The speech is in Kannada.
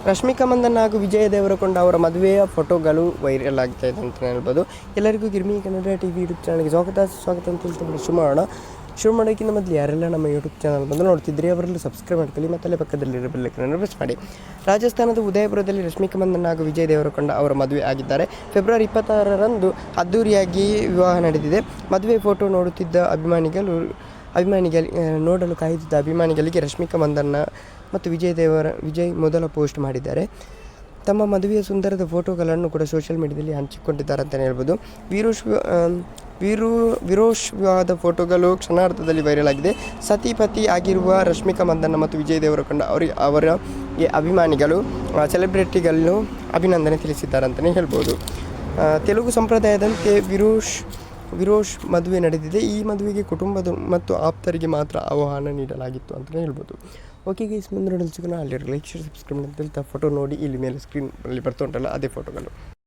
ರಶ್ಮಿಕಾ ಮಂದಣ್ಣ ಹಾಗೂ ವಿಜಯ್ ದೇವರಕೊಂಡ ಅವರ ಮದುವೆಯ ಫೋಟೋಗಳು ವೈರಲ್ ಆಗ್ತಾ ಇದೆ ಅಂತ ಹೇಳ್ಬೋದು. ಎಲ್ಲರಿಗೂ ಗಿರ್ಮಿ ಕನ್ನಡ ಟಿ ವಿ ಯೂಟ್ಯೂಬ್ ಚಾನಲ್ಗೆ ಸ್ವಾಗತ ಅಂತ ಹೇಳ್ತೀನಿ. ಶುರು ಮಾಡೋಕ್ಕಿಂತ ಮೊದಲು ಯಾರೆಲ್ಲ ನಮ್ಮ ಯೂಟ್ಯೂಬ್ ಚಾನಲ್ ಬಂದು ನೋಡ್ತಿದ್ರಿ ಅವರೆಲ್ಲೂ ಸಬ್ಸ್ಕ್ರೈಬ್ ಮಾಡ್ಕೊಳ್ಳಿ ಮತ್ತು ಪಕ್ಕದಲ್ಲಿರೋ ಬೆಲ್ ಐಕಾನ್ ಪ್ರೆಸ್ ಮಾಡಿ. ರಾಜಸ್ಥಾನದ ಉದಯಪುರದಲ್ಲಿ ರಶ್ಮಿಕಾ ಮಂದಣ್ಣ ಹಾಗೂ ವಿಜಯ್ ದೇವರಕೊಂಡ ಅವರ ಮದುವೆ ಆಗಿದ್ದಾರೆ. ಫೆಬ್ರವರಿ 26ರಂದು ಅದ್ದೂರಿಯಾಗಿ ವಿವಾಹ ನಡೆದಿದೆ. ಮದುವೆ ಫೋಟೋ ನೋಡುತ್ತಿದ್ದ ನೋಡಲು ಕಾಯುತ್ತಿದ್ದ ಅಭಿಮಾನಿಗಳಿಗೆ ರಶ್ಮಿಕಾ ಮಂದಣ್ಣ ಮತ್ತು ವಿಜಯ್ ಮೊದಲ ಪೋಸ್ಟ್ ಮಾಡಿದ್ದಾರೆ. ತಮ್ಮ ಮದುವೆಯ ಸುಂದರದ ಫೋಟೋಗಳನ್ನು ಕೂಡ ಸೋಷಿಯಲ್ ಮೀಡಿಯಾದಲ್ಲಿ ಹಂಚಿಕೊಂಡಿದ್ದಾರೆ ಅಂತಲೇ ಹೇಳ್ಬೋದು. ವಿರೋಶ್ ವಿವಾಹದ ಫೋಟೋಗಳು ಕ್ಷಣಾರ್ಧದಲ್ಲಿ ವೈರಲ್ ಆಗಿದೆ. ಸತಿಪತಿ ಆಗಿರುವ ರಶ್ಮಿಕಾ ಮಂದಣ್ಣ ಮತ್ತು ವಿಜಯ್ ದೇವರಕೊಂಡ ಅವರಿಗೆ ಅಭಿಮಾನಿಗಳು ಸೆಲೆಬ್ರಿಟಿಗಳನ್ನು ಅಭಿನಂದನೆ ತಿಳಿಸಿದ್ದಾರೆ ಅಂತಲೇ ಹೇಳ್ಬೋದು. ತೆಲುಗು ಸಂಪ್ರದಾಯದಂತೆ ವಿರೋಶ್ ಮದುವೆ ನಡೆದಿದೆ. ಈ ಮದುವೆಗೆ ಕುಟುಂಬದ ಮತ್ತು ಆಪ್ತರಿಗೆ ಮಾತ್ರ ಆಹ್ವಾನ ನೀಡಲಾಗಿತ್ತು ಅಂತಲೇ ಹೇಳ್ಬೋದು. ಓಕೆ ಗೈಸ್, ಮುಂದೆ ನೋಡಲು ಸಿಗೋಣ. ಅಲ್ಲಿ ಲೈಕ್ ಶೇರ್ ಸಬ್ಸ್ಕ್ರೈಬ್ ಅಂತ ಫೋಟೋ ನೋಡಿ ಇಲ್ಲಿ ಮೇಲೆ ಸ್ಕ್ರೀನಲ್ಲಿ ಬರ್ತಾ ಉಂಟಲ್ಲ ಅದೇ ಫೋಟೋಗಳು.